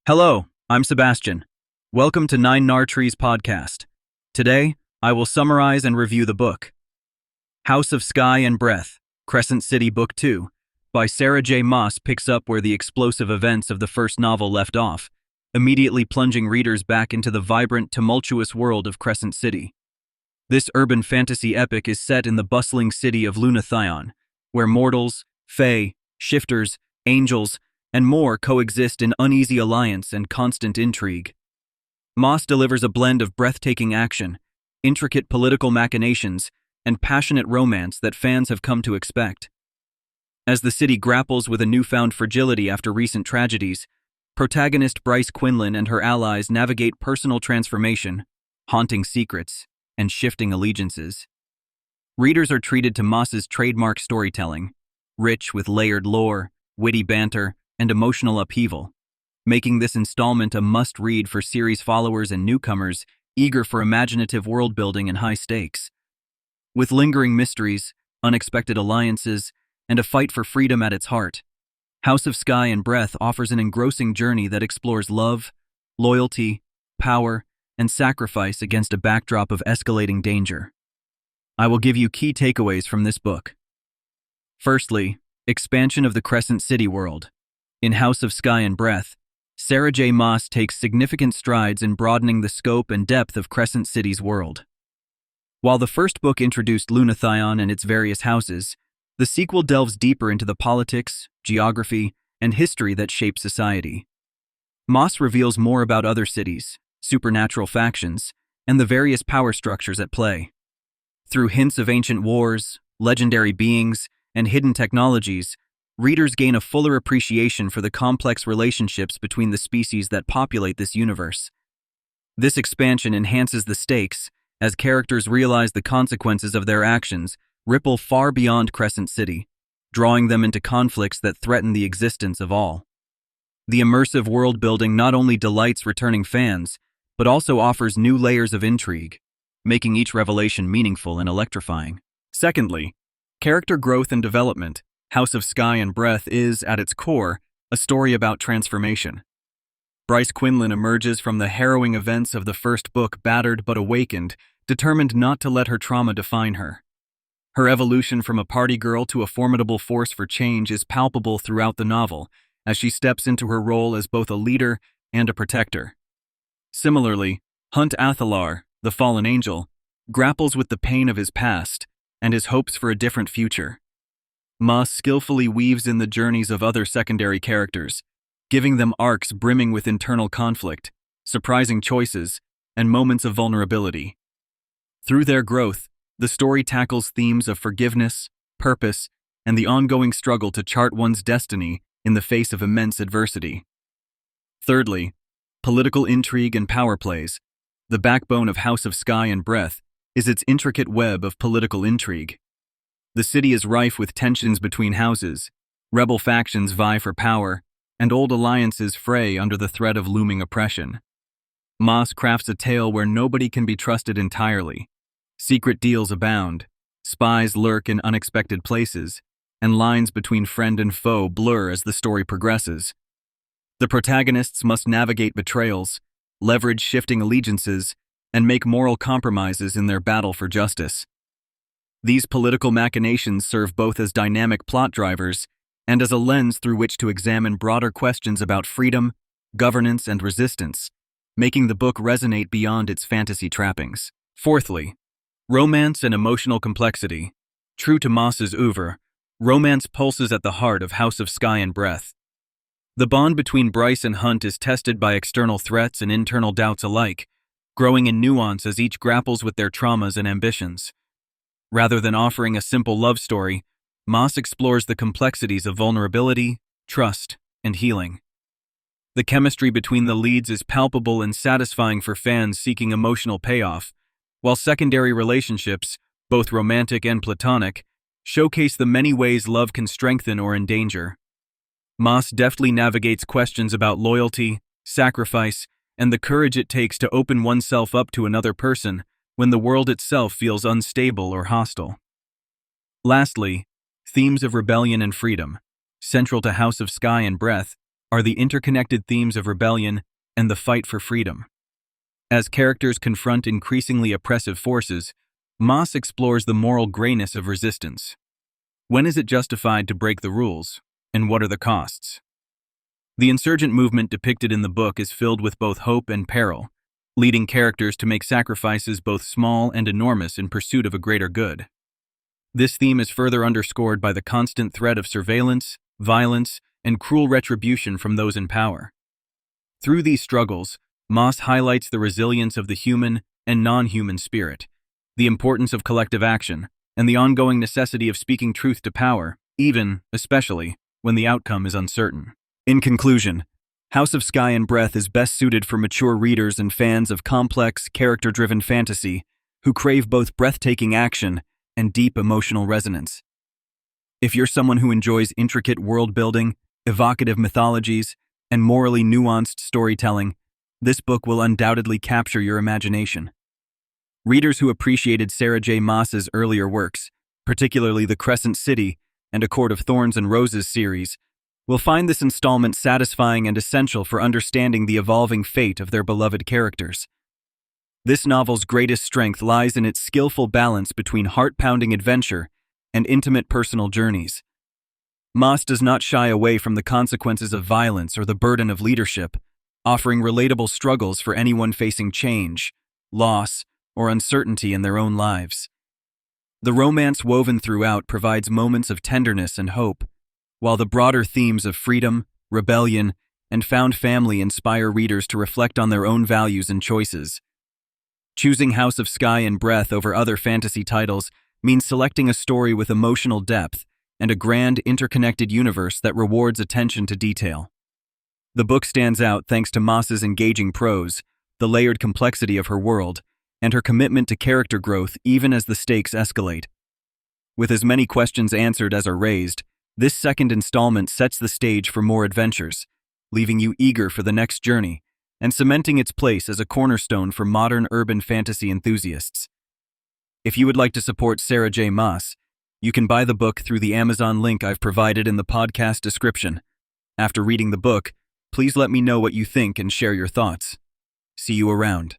Hello, I'm Sebastian. Welcome to Nine Nar Trees podcast. Today, I will summarize and review the book House of Sky and Breath, Crescent City Book 2, by Sarah J. Maas picks up where the explosive events of the first novel left off, immediately plunging readers back into the vibrant, tumultuous world of Crescent City. This urban fantasy epic is set in the bustling city of Lunathion, where mortals, fae, shifters, angels, and more coexist in uneasy alliance and constant intrigue. Maas delivers a blend of breathtaking action, intricate political machinations, and passionate romance that fans have come to expect. As the city grapples with a newfound fragility after recent tragedies, protagonist Bryce Quinlan and her allies navigate personal transformation, haunting secrets, and shifting allegiances. Readers are treated to Maas's trademark storytelling, rich with layered lore, witty banter, and emotional upheaval, making this installment a must-read for series followers and newcomers eager for imaginative world-building and high stakes. With lingering mysteries, unexpected alliances, and a fight for freedom at its heart, House of Sky and Breath offers an engrossing journey that explores love, loyalty, power, and sacrifice against a backdrop of escalating danger. I will give you key takeaways from this book. Firstly, expansion of the Crescent City World. In House of Sky and Breath, Sarah J. Maas takes significant strides in broadening the scope and depth of Crescent City's world. While the first book introduced Lunathion and its various houses, the sequel delves deeper into the politics, geography, and history that shape society. Maas reveals more about other cities, supernatural factions, and the various power structures at play. Through hints of ancient wars, legendary beings, and hidden technologies, readers gain a fuller appreciation for the complex relationships between the species that populate this universe. This expansion enhances the stakes as characters realize the consequences of their actions ripple far beyond Crescent City, drawing them into conflicts that threaten the existence of all. The immersive world building not only delights returning fans, but also offers new layers of intrigue, making each revelation meaningful and electrifying. Secondly, character growth and development. House of Sky and Breath is, at its core, a story about transformation. Bryce Quinlan emerges from the harrowing events of the first book battered but awakened, determined not to let her trauma define her. Her evolution from a party girl to a formidable force for change is palpable throughout the novel, as she steps into her role as both a leader and a protector. Similarly, Hunt Athalar, the fallen angel, grapples with the pain of his past and his hopes for a different future. Maas skillfully weaves in the journeys of other secondary characters, giving them arcs brimming with internal conflict, surprising choices, and moments of vulnerability. Through their growth, the story tackles themes of forgiveness, purpose, and the ongoing struggle to chart one's destiny in the face of immense adversity. Thirdly, political intrigue and power plays. The backbone of House of Sky and Breath is its intricate web of political intrigue. The city is rife with tensions between houses, rebel factions vie for power, and old alliances fray under the threat of looming oppression. Maas crafts a tale where nobody can be trusted entirely. Secret deals abound, spies lurk in unexpected places, and lines between friend and foe blur as the story progresses. The protagonists must navigate betrayals, leverage shifting allegiances, and make moral compromises in their battle for justice. These political machinations serve both as dynamic plot drivers and as a lens through which to examine broader questions about freedom, governance, and resistance, making the book resonate beyond its fantasy trappings. Fourthly, romance and emotional complexity. True to Maas's oeuvre, romance pulses at the heart of House of Sky and Breath. The bond between Bryce and Hunt is tested by external threats and internal doubts alike, growing in nuance as each grapples with their traumas and ambitions. Rather than offering a simple love story, Maas explores the complexities of vulnerability, trust, and healing. The chemistry between the leads is palpable and satisfying for fans seeking emotional payoff, while secondary relationships, both romantic and platonic, showcase the many ways love can strengthen or endanger. Maas deftly navigates questions about loyalty, sacrifice, and the courage it takes to open oneself up to another person when the world itself feels unstable or hostile. Lastly, themes of rebellion and freedom. Central to House of Sky and Breath, are the interconnected themes of rebellion and the fight for freedom. As characters confront increasingly oppressive forces, Maas explores the moral grayness of resistance. When is it justified to break the rules, and what are the costs? The insurgent movement depicted in the book is filled with both hope and peril, leading characters to make sacrifices both small and enormous in pursuit of a greater good. This theme is further underscored by the constant threat of surveillance, violence, and cruel retribution from those in power. Through these struggles, Maas highlights the resilience of the human and non-human spirit, the importance of collective action, and the ongoing necessity of speaking truth to power, even, especially, when the outcome is uncertain. In conclusion, House of Sky and Breath is best suited for mature readers and fans of complex, character-driven fantasy who crave both breathtaking action and deep emotional resonance. If you're someone who enjoys intricate world-building, evocative mythologies, and morally nuanced storytelling, this book will undoubtedly capture your imagination. Readers who appreciated Sarah J. Maas's earlier works, particularly the Crescent City and A Court of Thorns and Roses series, will find this installment satisfying and essential for understanding the evolving fate of their beloved characters. This novel's greatest strength lies in its skillful balance between heart-pounding adventure and intimate personal journeys. Maas does not shy away from the consequences of violence or the burden of leadership, offering relatable struggles for anyone facing change, loss, or uncertainty in their own lives. The romance woven throughout provides moments of tenderness and hope, while the broader themes of freedom, rebellion, and found family inspire readers to reflect on their own values and choices. Choosing House of Sky and Breath over other fantasy titles means selecting a story with emotional depth and a grand, interconnected universe that rewards attention to detail. The book stands out thanks to Maas's engaging prose, the layered complexity of her world, and her commitment to character growth even as the stakes escalate. With as many questions answered as are raised, this second installment sets the stage for more adventures, leaving you eager for the next journey and cementing its place as a cornerstone for modern urban fantasy enthusiasts. If you would like to support Sarah J. Maas, you can buy the book through the Amazon link I've provided in the podcast description. After reading the book, please let me know what you think and share your thoughts. See you around.